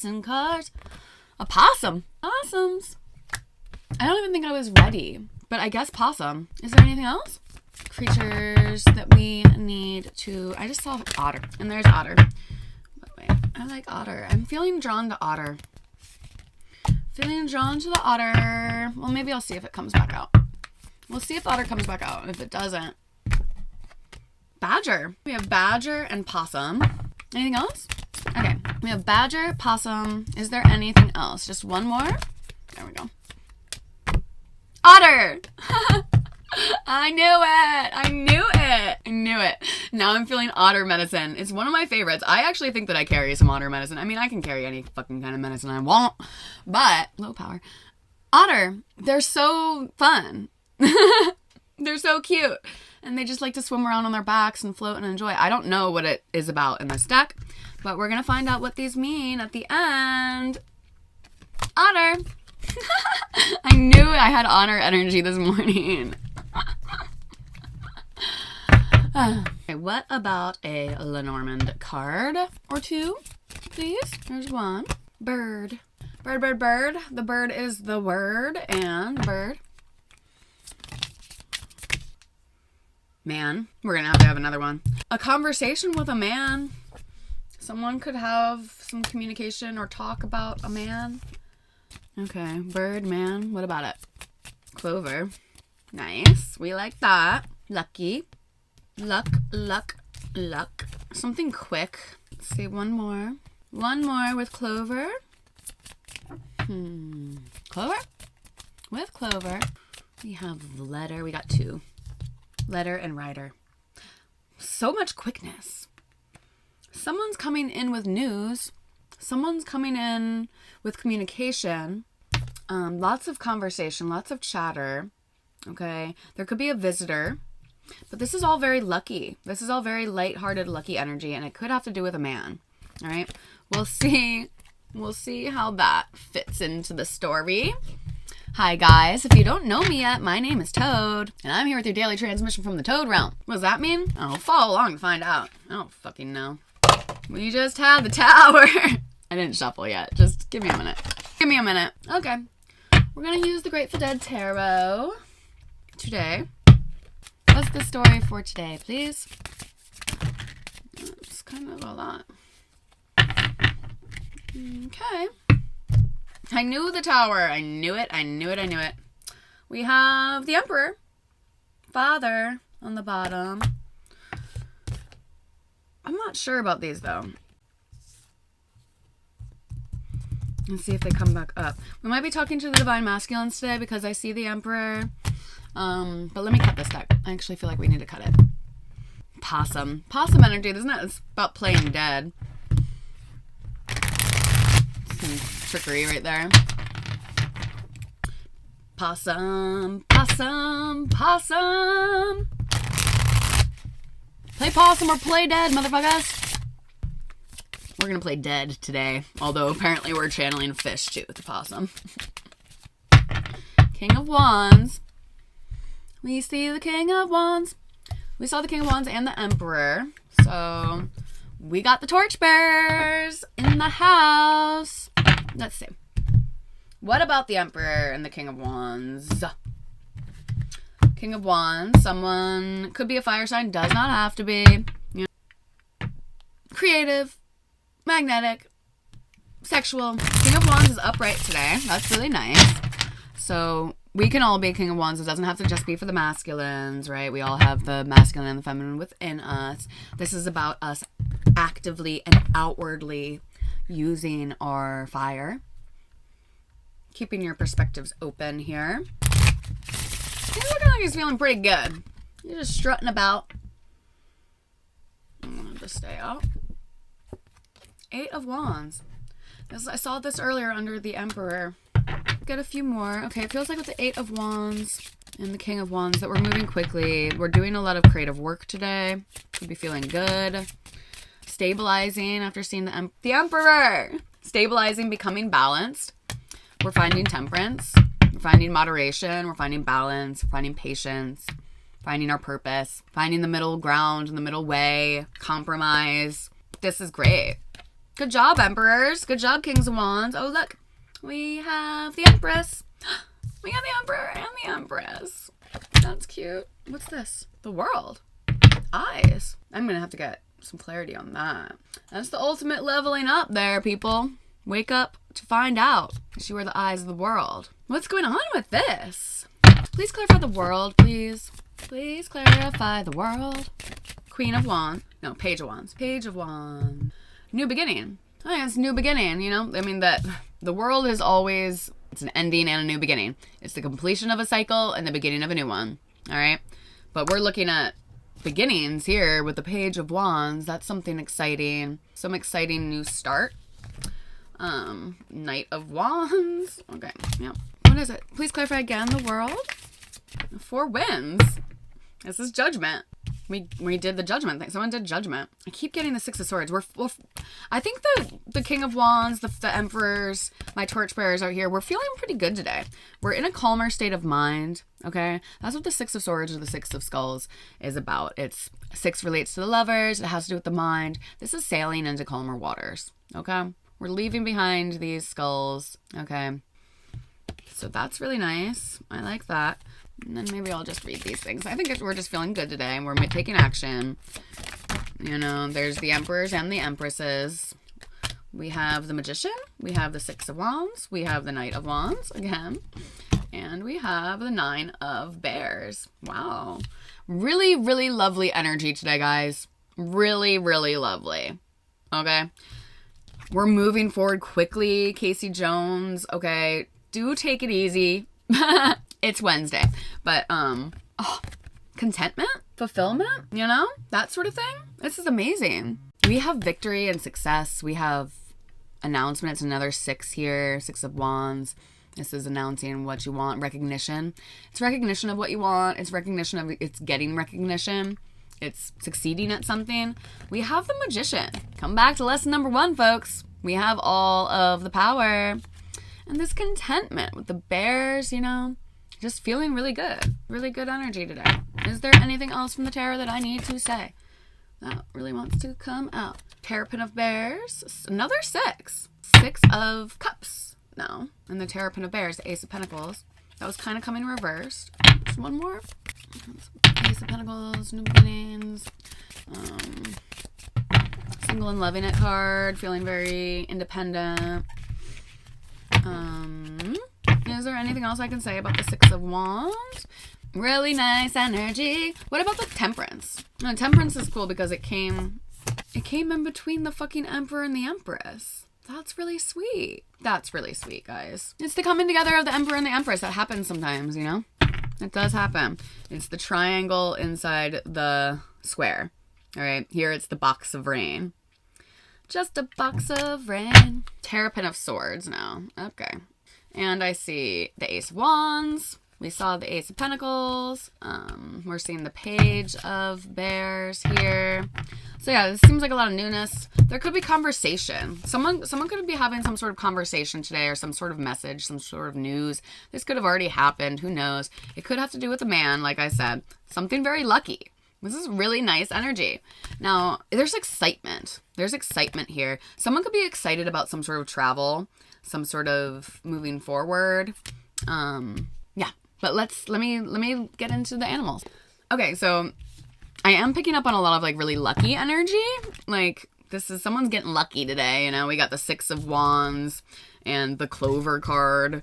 And cars. A possum. Possums. I don't even think I was ready, but I guess possum. Is there anything else? Creatures that we need to... I just saw otter, and there's otter. But wait, I like otter. I'm feeling drawn to otter. Feeling drawn to the otter. Well, maybe I'll see if it comes back out. We'll see if otter comes back out. If it doesn't... Badger. We have badger and possum. Anything else? Okay, we have badger, possum. Is there anything else? Just one more? There we go. Otter! I knew it! I knew it! I knew it. Now I'm feeling otter medicine. It's one of my favorites. I actually think that I carry some otter medicine. I mean, I can carry any fucking kind of medicine I want, but low power. Otter, they're so fun. They're so cute. And they just like to swim around on their backs and float and enjoy. I don't know what it is about in this deck, but we're going to find out what these mean at the end. Otter. I knew I had honor energy this morning. Okay, what about a Lenormand card or two, please? There's one. Bird. Bird, bird, bird. The bird is the word and bird. Man. We're going to have another one. A conversation with a man. Someone could have some communication or talk about a man. Okay. Bird, man. What about it? Clover. Nice. We like that. Lucky. Luck, luck, luck. Something quick. Let's see. One more. One more with clover. Clover? With clover. We have letter. We got two. Letter and writer. So much quickness. Someone's coming in with news. Someone's coming in with communication. Lots of conversation, lots of chatter. Okay. There could be a visitor. But this is all very lucky. This is all very lighthearted, lucky energy. And it could have to do with a man. All right. We'll see. We'll see how that fits into the story. Hi guys, if you don't know me yet, my name is Toad, and I'm here with your daily transmission from the Toad realm. What does that mean? Oh, follow along to find out. I don't fucking know. We just had the tower. I didn't shuffle yet. Just give me a minute. Give me a minute. Okay. We're gonna use the Grateful Dead Tarot today. What's the story for today, please? It's kind of a lot. Okay. I knew the tower. I knew it. I knew it. I knew it. We have the Emperor. Father on the bottom. I'm not sure about these, though. Let's see if they come back up. We might be talking to the Divine Masculines today because I see the Emperor. But let me cut this deck. I actually feel like we need to cut it. Possum. Possum energy, isn't it? It's about playing dead. Trickery right there. Possum, possum, possum. Play possum or play dead, motherfuckers. We're gonna play dead today, although apparently we're channeling fish too with the possum. King of Wands. We see the King of Wands. We saw the King of Wands and the Emperor. So we got the torchbearers in the house. Let's see. What about the Emperor and the King of Wands? King of Wands. Someone could be a fire sign. Does not have to be. You know. Creative. Magnetic. Sexual. King of Wands is upright today. That's really nice. So we can all be King of Wands. It doesn't have to just be for the masculines, right? We all have the masculine and the feminine within us. This is about us actively and outwardly using our fire. Keeping your perspectives open here. He's looking like he's feeling pretty good. He's just strutting about. I'm going to just stay out. 8 of Wands. I saw this earlier under the Emperor. Get a few more. Okay, it feels like with the 8 of Wands and the King of Wands that we're moving quickly. We're doing a lot of creative work today. Could be feeling good. Stabilizing after seeing the Emperor. Stabilizing, becoming balanced. We're finding temperance. We're finding moderation. We're finding balance. We're finding patience. Finding our purpose. Finding the middle ground and the middle way. Compromise. This is great. Good job, Emperors. Good job, Kings of Wands. Oh, look. We have the Empress. We got the Emperor and the Empress. That's cute. What's this? The World. Eyes. I'm going to have to get some clarity on that. That's the ultimate leveling up there, people. Wake up to find out. You are the eyes of the world. What's going on with this? Please clarify the world, please. Please clarify the world. Queen of Wands. No, Page of Wands. Page of Wands. New beginning. I think it's a new beginning, you know? I mean, that the world is always, it's an ending and a new beginning. It's the completion of a cycle and the beginning of a new one. All right? But we're looking at beginnings here with the Page of Wands. That's something exciting. Some exciting new start. Knight of Wands. Okay, yeah. What is it? Please clarify again. The world. 4 winds. This is judgment. We did the judgment thing. Someone did judgment. I keep getting the 6 of Swords. I think the King of Wands, the Emperors, my torchbearers out here, we're feeling pretty good today. We're in a calmer state of mind. Okay, that's what the 6 of Swords or the 6 of Skulls is about. 6 relates to the lovers. It has to do with the mind. This is sailing into calmer waters. Okay, we're leaving behind these skulls. Okay, so that's really nice. I like that. And then maybe I'll just read these things. I think we're just feeling good today and we're taking action. You know, there's the Emperors and the Empresses. We have the Magician. We have the 6 of Wands. We have the Knight of Wands again. And we have the 9 of Bears. Wow. Really, really lovely energy today, guys. Really, really lovely. Okay. We're moving forward quickly. Casey Jones. Okay. Do take it easy. It's Wednesday, but, contentment, fulfillment, you know, that sort of thing. This is amazing. We have victory and success. We have announcements, another 6 here, 6 of Wands. This is announcing what you want, recognition. It's recognition of what you want. It's recognition of, it's getting recognition. It's succeeding at something. We have the Magician. Come back to lesson number 1, folks. We have all of the power. And this contentment with the Bears, you know. Just feeling really good. Really good energy today. Is there anything else from the tarot that I need to say that really wants to come out? Terrapin of Bears. Another 6. 6 of Cups. No. And the Terrapin of Bears. The Ace of Pentacles. That was kind of coming reversed. Just one more. Ace of Pentacles. New beginnings. Single and loving it card. Feeling very independent. Is there anything else I can say about the 6 of Wands? Really nice energy. What about the Temperance? No, Temperance is cool because it came in between the fucking Emperor and the Empress. That's really sweet. That's really sweet, guys. It's the coming together of the Emperor and the Empress. That happens sometimes, you know? It does happen. It's the triangle inside the square. All right, here it's the box of rain. Just a box of rain. Terrapin of Swords now. Okay. And I see the Ace of Wands. We saw the Ace of Pentacles. We're seeing the Page of Bears here. So yeah, this seems like a lot of newness. There could be conversation. Someone could be having some sort of conversation today or some sort of message, some sort of news. This could have already happened. Who knows? It could have to do with a man, like I said. Something very lucky. This is really nice energy. Now, there's excitement. There's excitement here. Someone could be excited about some sort of travel, some sort of moving forward. Yeah, but let me get into the animals. Okay, so I am picking up on a lot of like really lucky energy. Like someone's getting lucky today, you know. We got the 6 of Wands and the Clover card,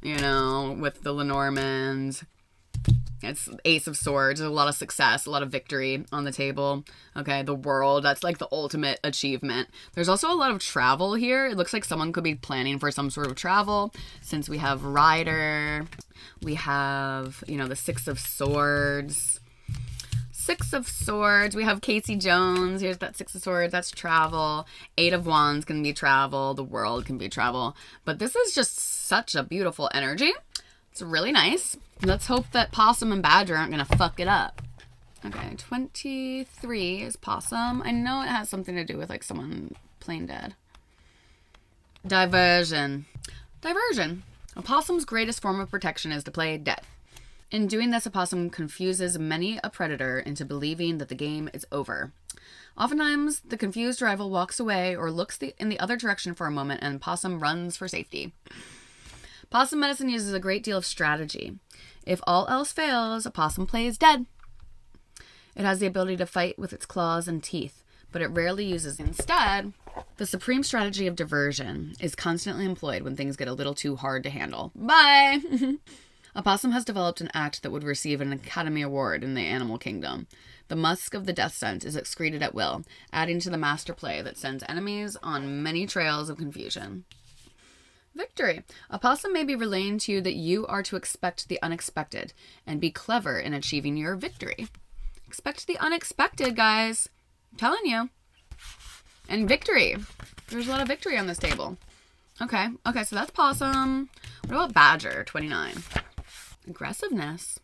you know, with the Lenormand. It's Ace of Swords. There's a lot of success, a lot of victory on the table. Okay, the World. That's like the ultimate achievement. There's also a lot of travel here. It looks like someone could be planning for some sort of travel since we have Rider. We have, you know, the 6 of Swords. 6 of Swords. We have Casey Jones. Here's that 6 of Swords. That's travel. 8 of Wands can be travel. The World can be travel. But this is just such a beautiful energy. It's really nice. Let's hope that Possum and Badger aren't going to fuck it up. Okay, 23 is Possum. I know it has something to do with, like, someone plain dead. Diversion. Diversion. A possum's greatest form of protection is to play dead. In doing this, a possum confuses many a predator into believing that the game is over. Oftentimes, the confused rival walks away or looks in the other direction for a moment, and possum runs for safety. Possum medicine uses a great deal of strategy. If all else fails, a possum plays dead. It has the ability to fight with its claws and teeth, but it rarely uses. Instead, the supreme strategy of diversion is constantly employed when things get a little too hard to handle. Bye! A possum has developed an act that would receive an Academy Award in the animal kingdom. The musk of the death scent is excreted at will, adding to the master play that sends enemies on many trails of confusion. Victory. A possum may be relaying to you that you are to expect the unexpected and be clever in achieving your victory. Expect the unexpected, guys. I'm telling you. And victory. There's a lot of victory on this table. Okay, so that's possum. What about badger, 29? Aggressiveness.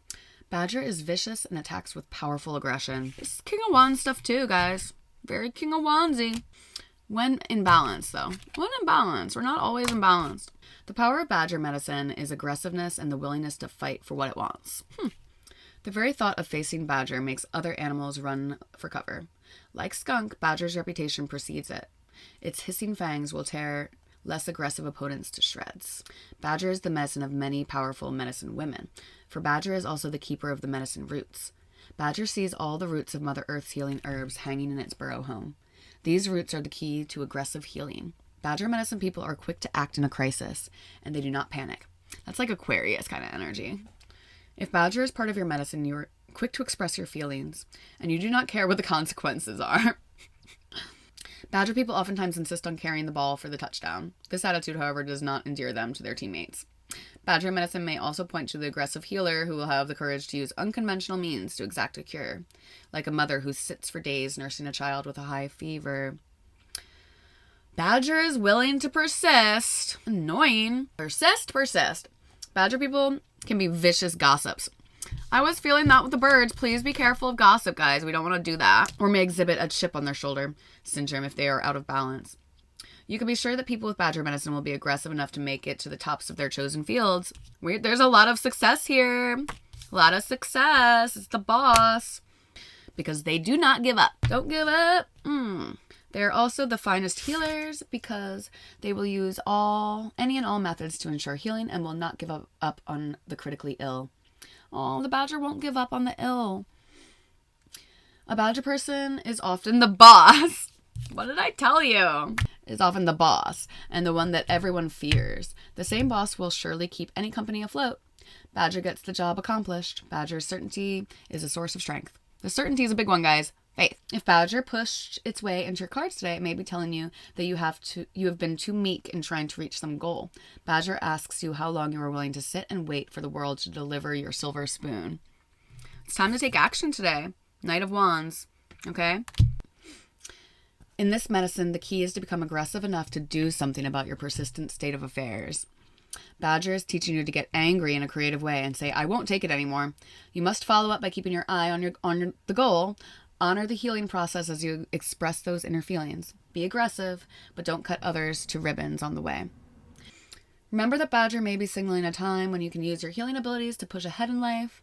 Badger is vicious and attacks with powerful aggression. This is King of Wands stuff too, guys. Very King of Wandsy. When in balance, though. When in balance. We're not always in balance. The power of badger medicine is aggressiveness and the willingness to fight for what it wants. The very thought of facing badger makes other animals run for cover. Like skunk, badger's reputation precedes it. Its hissing fangs will tear less aggressive opponents to shreds. Badger is the medicine of many powerful medicine women, for badger is also the keeper of the medicine roots. Badger sees all the roots of Mother Earth's healing herbs hanging in its burrow home. These roots are the key to aggressive healing. Badger medicine people are quick to act in a crisis, and they do not panic. That's like Aquarius kind of energy. If badger is part of your medicine, you are quick to express your feelings, and you do not care what the consequences are. Badger people oftentimes insist on carrying the ball for the touchdown. This attitude, however, does not endear them to their teammates. Badger medicine may also point to the aggressive healer who will have the courage to use unconventional means to exact a cure, like a mother who sits for days nursing a child with a high fever. Badger is willing to persist. Annoying. Persist. Badger people can be vicious gossips. I was feeling that with the birds. Please be careful of gossip, guys. We don't want to do that. Or may exhibit a chip on their shoulder syndrome if they are out of balance. You can be sure that people with badger medicine will be aggressive enough to make it to the tops of their chosen fields. There's a lot of success here. A lot of success. It's the boss. Because they do not give up. Don't give up. They're also the finest healers because they will use any and all methods to ensure healing and will not give up on the critically ill. Oh, the badger won't give up on the ill. A badger person is often the boss. What did I tell you? Is often the boss and the one that everyone fears. The same boss will surely keep any company afloat. Badger gets the job accomplished. Badger's certainty is a source of strength. The certainty is a big one, guys. Faith. If badger pushed its way into your cards today, it may be telling you that you have been too meek in trying to reach some goal. Badger asks you how long you are willing to sit and wait for the world to deliver your silver spoon. It's time to take action today. Knight of Wands. Okay? In this medicine, the key is to become aggressive enough to do something about your persistent state of affairs. Badger is teaching you to get angry in a creative way and say, I won't take it anymore. You must follow up by keeping your eye on the goal. Honor the healing process as you express those inner feelings. Be aggressive, but don't cut others to ribbons on the way. Remember that Badger may be signaling a time when you can use your healing abilities to push ahead in life.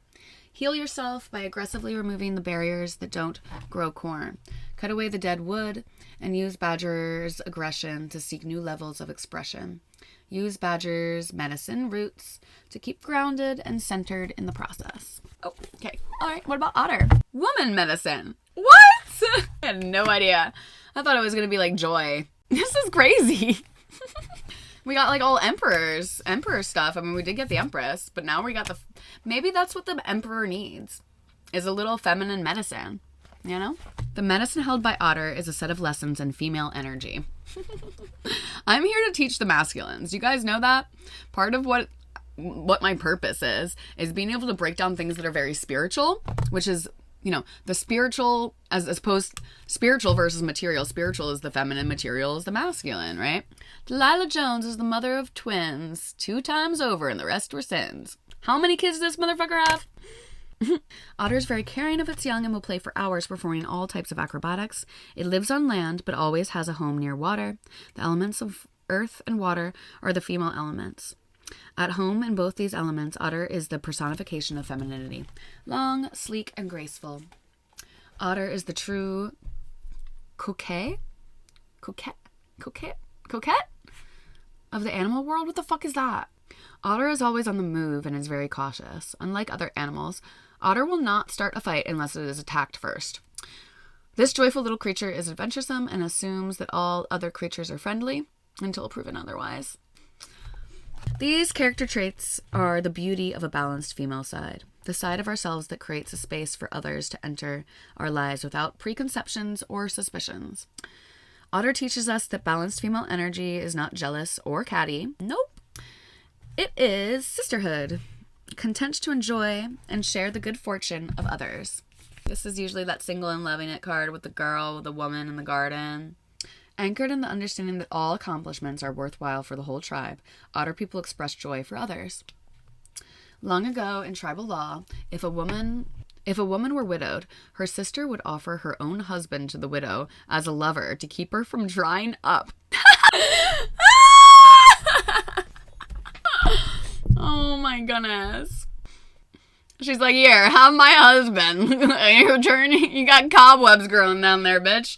Heal yourself by aggressively removing the barriers that don't grow corn. Cut away the dead wood and use Badger's aggression to seek new levels of expression. Use Badger's medicine roots to keep grounded and centered in the process. Oh, okay. All right. What about Otter? Woman medicine. What? I had no idea. I thought it was going to be like joy. This is crazy. We got like all emperor stuff. I mean, we did get the empress, but now we got maybe that's what the emperor needs, is a little feminine medicine, you know? The medicine held by Otter is a set of lessons in female energy. I'm here to teach the masculines. You guys know that? Part of what my purpose is being able to break down things that are very spiritual, which is, you know, the spiritual as opposed spiritual versus material. Spiritual is the feminine, material is the masculine, right? Delilah Jones is the mother of twins 2 times over and the rest were sins. How many kids does this motherfucker have? Otter is very caring of its young and will play for hours performing all types of acrobatics. It lives on land but always has a home near water. The elements of earth and water are the female elements. At home in both these elements, Otter is the personification of femininity. Long, sleek, and graceful. Otter is the true coquette of the animal world. What the fuck is that? Otter is always on the move and is very cautious. Unlike other animals, Otter will not start a fight unless it is attacked first. This joyful little creature is adventuresome and assumes that all other creatures are friendly until proven otherwise. These character traits are the beauty of a balanced female side, the side of ourselves that creates a space for others to enter our lives without preconceptions or suspicions. Otter teaches us that balanced female energy is not jealous or catty. Nope. It is sisterhood, content to enjoy and share the good fortune of others. This is usually that single and loving it card with the girl, the woman in the garden. Anchored in the understanding that all accomplishments are worthwhile for the whole tribe, Otter people express joy for others. Long ago in tribal law, if a woman were widowed, her sister would offer her own husband to the widow as a lover to keep her from drying up. Oh my goodness. She's like, here, have my husband. You got cobwebs growing down there, bitch.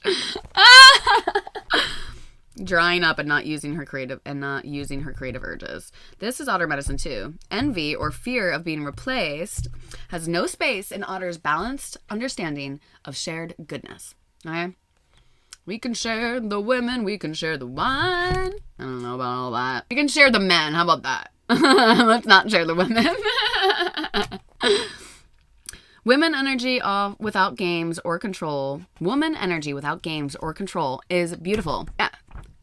Drying up and not using her creative urges. This is Otter medicine too. Envy or fear of being replaced has no space in Otter's balanced understanding of shared goodness. Okay? We can share the women, we can share the wine. I don't know about all that. We can share the men. How about that? Let's not share the women. Woman energy without games or control. Woman energy without games or control is beautiful. Yeah.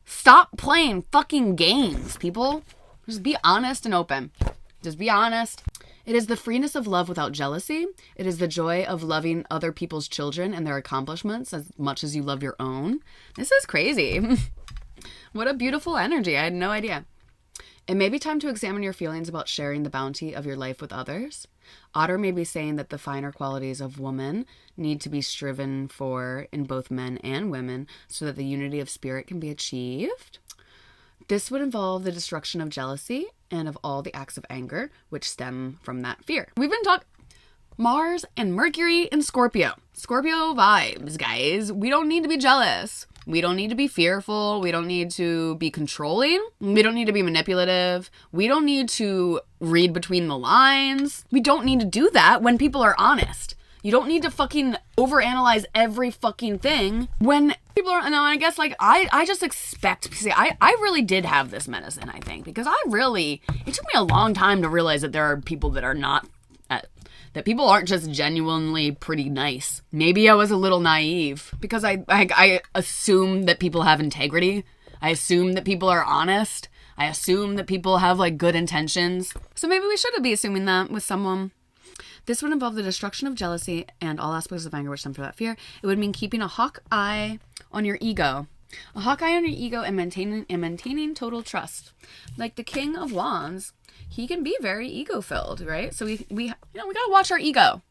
Stop playing fucking games, people. Just be honest and open. Just be honest. It is the freeness of love without jealousy. It is the joy of loving other people's children and their accomplishments as much as you love your own. This is crazy. What a beautiful energy. I had no idea. It may be time to examine your feelings about sharing the bounty of your life with others. Otter may be saying that the finer qualities of woman need to be striven for in both men and women so that the unity of spirit can be achieved. This would involve the destruction of jealousy and of all the acts of anger which stem from that fear. We've been talking Mars and Mercury and Scorpio. Scorpio vibes, guys. We don't need to be jealous. We don't need to be fearful. We don't need to be controlling. We don't need to be manipulative. We don't need to read between the lines. We don't need to do that when people are honest. You don't need to fucking overanalyze every fucking thing when people are, no, I guess like I just expect, see, I really did have this medicine, I think, because it took me a long time to realize that there are people that are not, that people aren't just genuinely pretty nice. Maybe I was a little naive because I assume that people have integrity. I assume that people are honest. I assume that people have like good intentions. So maybe we should be assuming that with someone. This would involve the destruction of jealousy and all aspects of anger which stem from that fear. It would mean keeping a hawk eye on your ego. A hawk eye on your ego and maintaining total trust. Like the King of Wands, he can be very ego-filled, right? So we gotta watch our ego.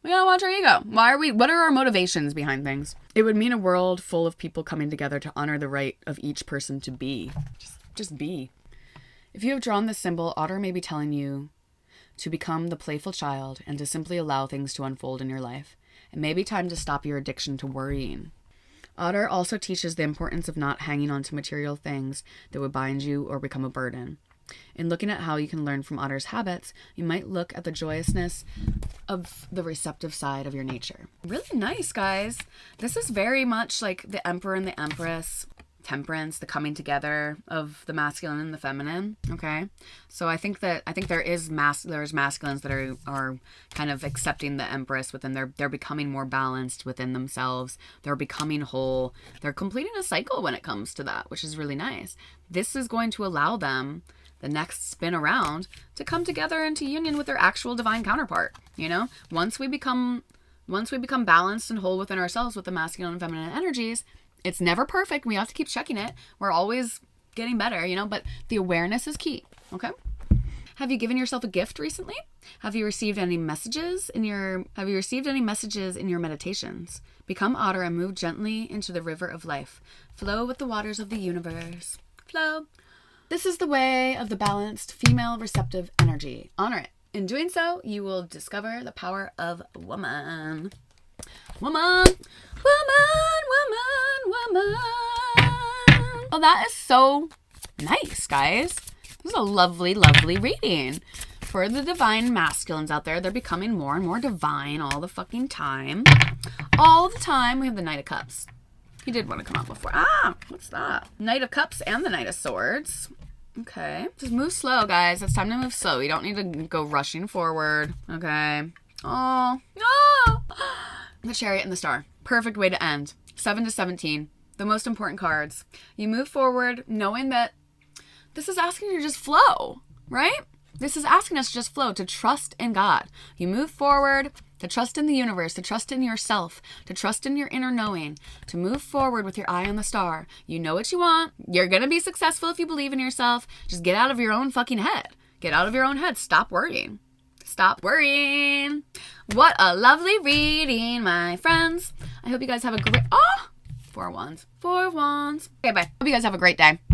We gotta watch our ego. What are our motivations behind things? It would mean a world full of people coming together to honor the right of each person to be. Just be. If you have drawn this symbol, Otter may be telling you to become the playful child and to simply allow things to unfold in your life. It may be time to stop your addiction to worrying. Otter also teaches the importance of not hanging on to material things that would bind you or become a burden. In looking at how you can learn from Otter's habits, you might look at the joyousness of the receptive side of your nature. Really nice, guys. This is very much like the Emperor and the Empress, Temperance, the coming together of the masculine and the feminine. Okay, so I think there's masculines that are kind of accepting the Empress within they're becoming more balanced within themselves. They're becoming whole. They're completing a cycle when it comes to that, which is really nice. This is going to allow them, the next spin around, to come together into union with their actual divine counterpart. You know, once we become balanced and whole within ourselves with the masculine and feminine energies. It's never perfect. We have to keep checking it. We're always getting better, you know, but the awareness is key. Okay. Have you given yourself a gift recently? Have you received any messages in your meditations? Become Otter and move gently into the river of life. Flow with the waters of the universe. Flow. This is the way of the balanced female receptive energy. Honor it. In doing so, you will discover the power of woman. Woman. Woman, woman, woman. Oh, that is so nice, guys. This is a lovely, lovely reading. For the divine masculines out there, they're becoming more and more divine all the fucking time. All the time. We have the Knight of Cups. He did want to come out before. Ah, what's that? Knight of Cups and the Knight of Swords. Okay. Just move slow, guys. It's time to move slow. You don't need to go rushing forward. Okay. Oh, no. The Chariot and the Star. Perfect way to end. 7 to 17. The most important cards. You move forward knowing that this is asking you to just flow, right? This is asking us to just flow, to trust in God. You move forward, to trust in the universe, to trust in yourself, to trust in your inner knowing, to move forward with your eye on the star. You know what you want. You're going to be successful if you believe in yourself. Just get out of your own fucking head. Get out of your own head. Stop worrying. Stop worrying. What a lovely reading, my friends. I hope you guys have a great... Oh! 4 wands. 4 wands. Okay, bye. Hope you guys have a great day.